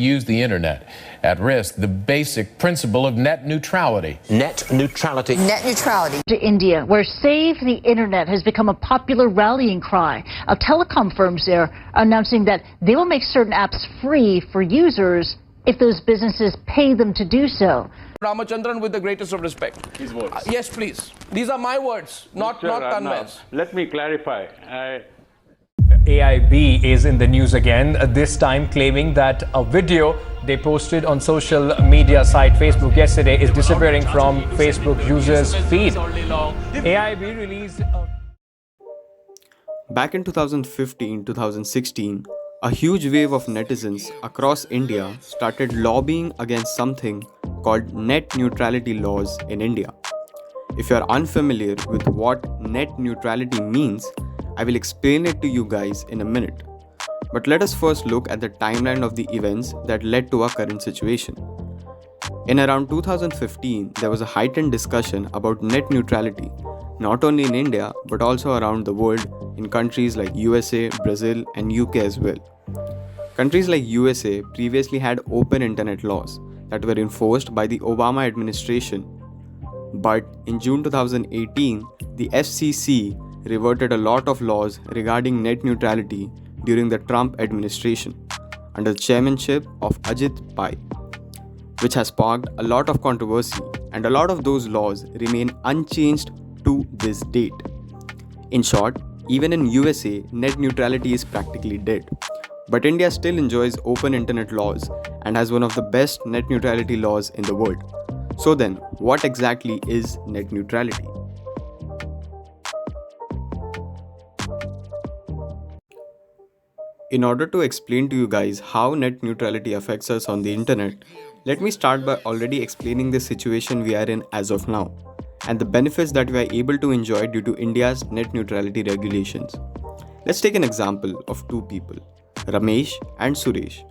use the internet. At risk, the basic principle of net neutrality. Net neutrality. Net neutrality. To India, where Save the Internet has become a popular rallying cry. Telecom firms there are announcing that they will make certain apps free for users if those businesses pay them to do so. Ramachandran, with the greatest of respect. His words. Yes, please. These are my words, not Tanmay's. Let me clarify. AIB is in the news again, this time claiming that a video they posted on social media site Facebook yesterday is disappearing from Facebook users' feed. AIB released Back in 2015-2016, a huge wave of netizens across India started lobbying against something called net neutrality laws in India. If you are unfamiliar with what net neutrality means, I will explain it to you guys in a minute. But let us first look at the timeline of the events that led to our current situation. In around 2015, there was a heightened discussion about net neutrality, not only in India but also around the world in countries like USA, Brazil and UK as well. Countries like USA previously had open internet laws that were enforced by the Obama administration. But in June 2018, the FCC reverted a lot of laws regarding net neutrality during the Trump administration under the chairmanship of Ajit Pai, which has sparked a lot of controversy, and a lot of those laws remain unchanged to this date. In short, even in USA, net neutrality is practically dead. But India still enjoys open internet laws and has one of the best net neutrality laws in the world. So then, what exactly is net neutrality? In order to explain to you guys how net neutrality affects us on the internet, let me start by already explaining the situation we are in as of now and the benefits that we are able to enjoy due to India's net neutrality regulations. Let's take an example of two people, Ramesh and Suresh.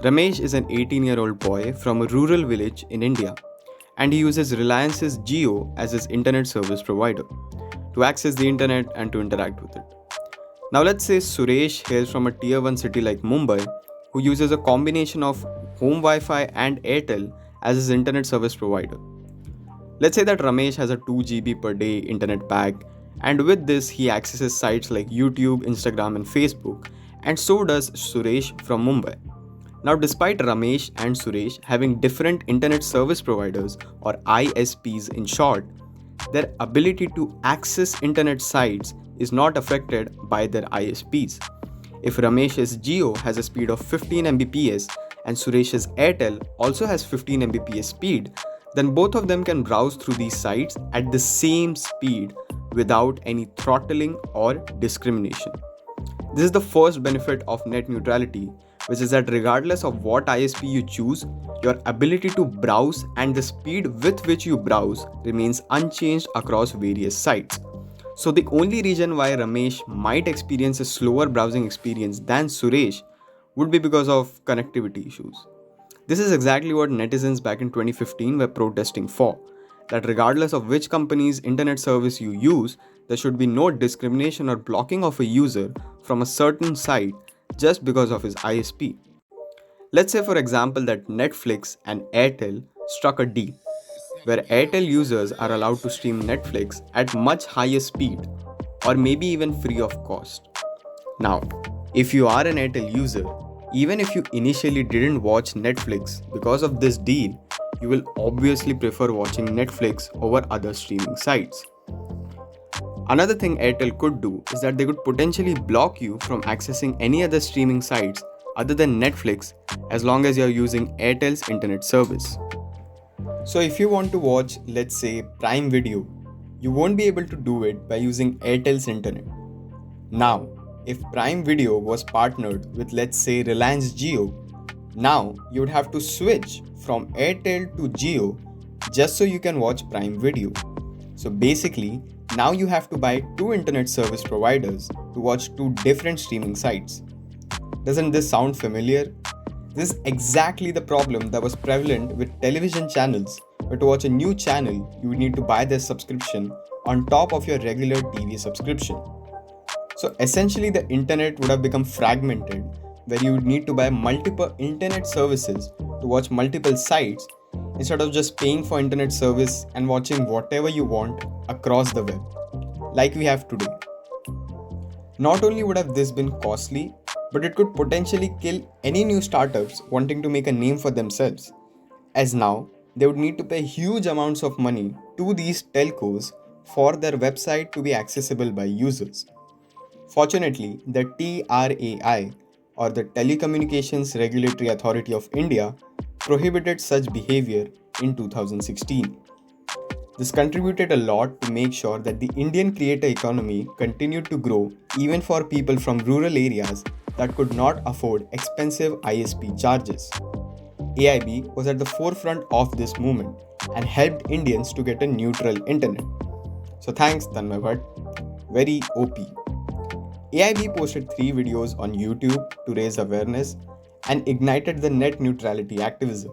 Ramesh is an 18-year-old boy from a rural village in India, and he uses Reliance's Jio as his internet service provider to access the internet and to interact with it. Now let's say Suresh hails from a tier 1 city like Mumbai, who uses a combination of home Wi-Fi and Airtel as his internet service provider. Let's say that Ramesh has a 2 GB per day internet pack, and with this he accesses sites like YouTube, Instagram and Facebook, and so does Suresh from Mumbai. Now despite Ramesh and Suresh having different internet service providers, or ISPs in short, their ability to access internet sites is not affected by their ISPs. If Ramesh's Jio has a speed of 15 Mbps and Suresh's Airtel also has 15 Mbps speed, then both of them can browse through these sites at the same speed without any throttling or discrimination. This is the first benefit of net neutrality, which is that regardless of what ISP you choose, your ability to browse and the speed with which you browse remains unchanged across various sites. So the only reason why Ramesh might experience a slower browsing experience than Suresh would be because of connectivity issues. This is exactly what netizens back in 2015 were protesting for, that regardless of which company's internet service you use, there should be no discrimination or blocking of a user from a certain site just because of his ISP. Let's say for example that Netflix and Airtel struck a deal where Airtel users are allowed to stream Netflix at much higher speed or maybe even free of cost. Now, if you are an Airtel user, even if you initially didn't watch Netflix because of this deal, you will obviously prefer watching Netflix over other streaming sites. Another thing Airtel could do is that they could potentially block you from accessing any other streaming sites other than Netflix as long as you're using Airtel's internet service. So if you want to watch, let's say, Prime Video, you won't be able to do it by using Airtel's internet. Now, if Prime Video was partnered with, let's say, Reliance Jio, now you would have to switch from Airtel to Jio just so you can watch Prime Video. So basically, now you have to buy two internet service providers to watch two different streaming sites. Doesn't this sound familiar? This is exactly the problem that was prevalent with television channels, where to watch a new channel, you would need to buy their subscription on top of your regular TV subscription. So essentially the internet would have become fragmented, where you would need to buy multiple internet services to watch multiple sites instead of just paying for internet service and watching whatever you want across the web, like we have today. Not only would have this been costly, but it could potentially kill any new startups wanting to make a name for themselves, as now they would need to pay huge amounts of money to these telcos for their website to be accessible by users. Fortunately, the TRAI, or the Telecommunications Regulatory Authority of India, prohibited such behavior in 2016. This contributed a lot to make sure that the Indian creator economy continued to grow even for people from rural areas that could not afford expensive ISP charges. AIB was at the forefront of this movement and helped Indians to get a neutral internet. So thanks Tanmay Bhatt, very OP. AIB posted 3 videos on YouTube to raise awareness and ignited the net neutrality activism.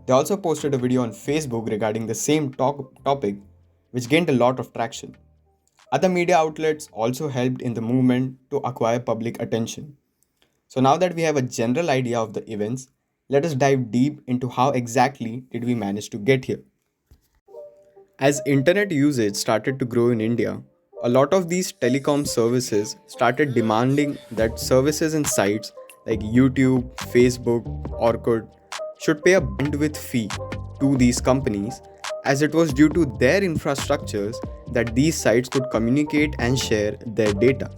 They also posted a video on Facebook regarding the same topic, which gained a lot of traction. Other media outlets also helped in the movement to acquire public attention. So now that we have a general idea of the events, let us dive deep into how exactly did we manage to get here. As internet usage started to grow in India, a lot of these telecom services started demanding that services and sites like YouTube, Facebook, Orkut should pay a bandwidth fee to these companies, as it was due to their infrastructures that these sites could communicate and share their data.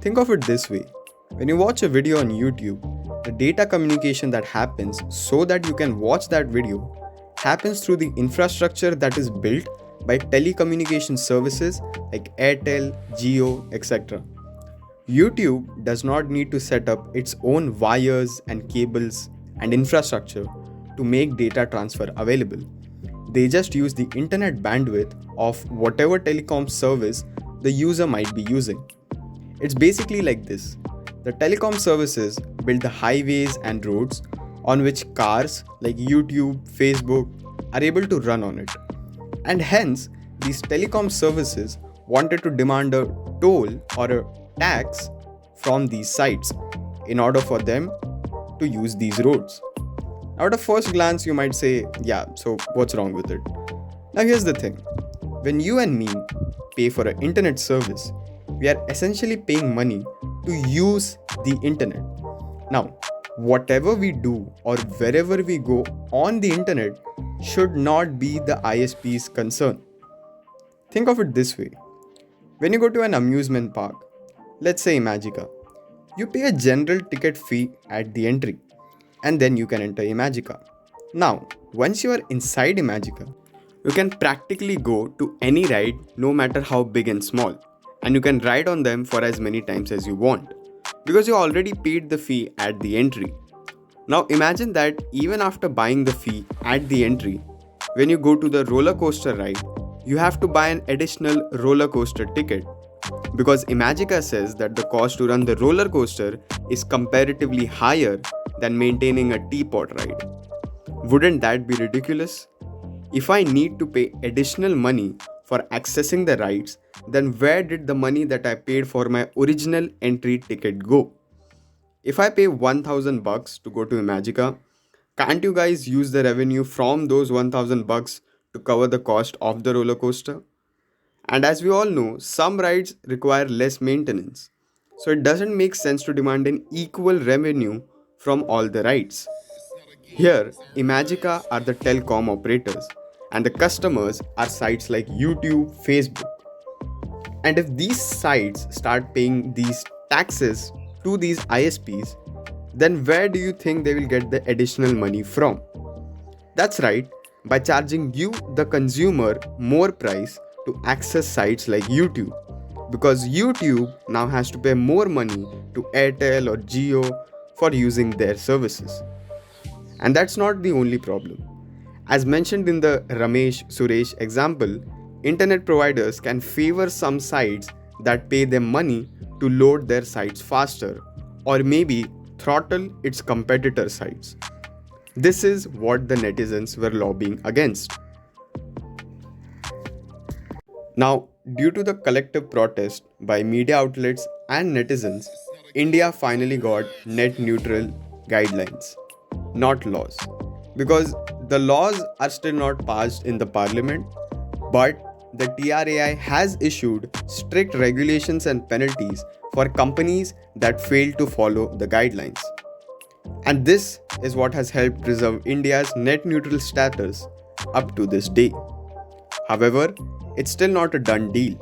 Think of it this way: when you watch a video on YouTube, the data communication that happens so that you can watch that video happens through the infrastructure that is built by telecommunication services like Airtel, Jio, etc. YouTube does not need to set up its own wires and cables and infrastructure to make data transfer available. They just use the internet bandwidth of whatever telecom service the user might be using. It's basically like this: the telecom services build the highways and roads on which cars like YouTube, Facebook are able to run on it. And hence, these telecom services wanted to demand a toll or a tax from these sites in order for them to use these roads. Now at a first glance you might say, yeah, so what's wrong with it? Now here's the thing: when you and me pay for an internet service, we are essentially paying money to use the internet. Now, whatever we do or wherever we go on the internet should not be the ISP's concern. Think of it this way: when you go to an amusement park, let's say Imagica, you pay a general ticket fee at the entry, and then you can enter Imagica. Now, once you are inside Imagica, you can practically go to any ride, no matter how big and small, and you can ride on them for as many times as you want, because you already paid the fee at the entry. Now imagine that even after buying the fee at the entry, when you go to the roller coaster ride, you have to buy an additional roller coaster ticket, because Imagica says that the cost to run the roller coaster is comparatively higher than maintaining a teapot ride. Wouldn't that be ridiculous? If I need to pay additional money for accessing the rides, then where did the money that I paid for my original entry ticket go? If I pay $1,000 to go to Imagica, can't you guys use the revenue from those $1,000 to cover the cost of the roller coaster? And as we all know, some rides require less maintenance, so it doesn't make sense to demand an equal revenue from all the rides. Here, Imagica are the telecom operators, and the customers are sites like YouTube, Facebook. And if these sites start paying these taxes to these ISPs, then where do you think they will get the additional money from? That's right, by charging you, the consumer, more price to access sites like YouTube, because YouTube now has to pay more money to Airtel or Jio for using their services. And that's not the only problem. As mentioned in the Ramesh Suresh example, internet providers can favor some sites that pay them money to load their sites faster, or maybe throttle its competitor sites. This is what the netizens were lobbying against. Now, due to the collective protest by media outlets and netizens, India finally got net neutral guidelines, not laws. Because the laws are still not passed in the parliament, but the TRAI has issued strict regulations and penalties for companies that fail to follow the guidelines. And this is what has helped preserve India's net neutral status up to this day. However, it's still not a done deal.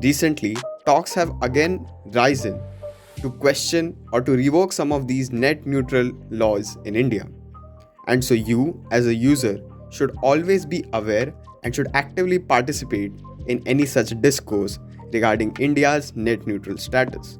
Recently, talks have again risen to question or to revoke some of these net neutral laws in India. And so you, as a user, should always be aware and should actively participate in any such discourse regarding India's net neutral status.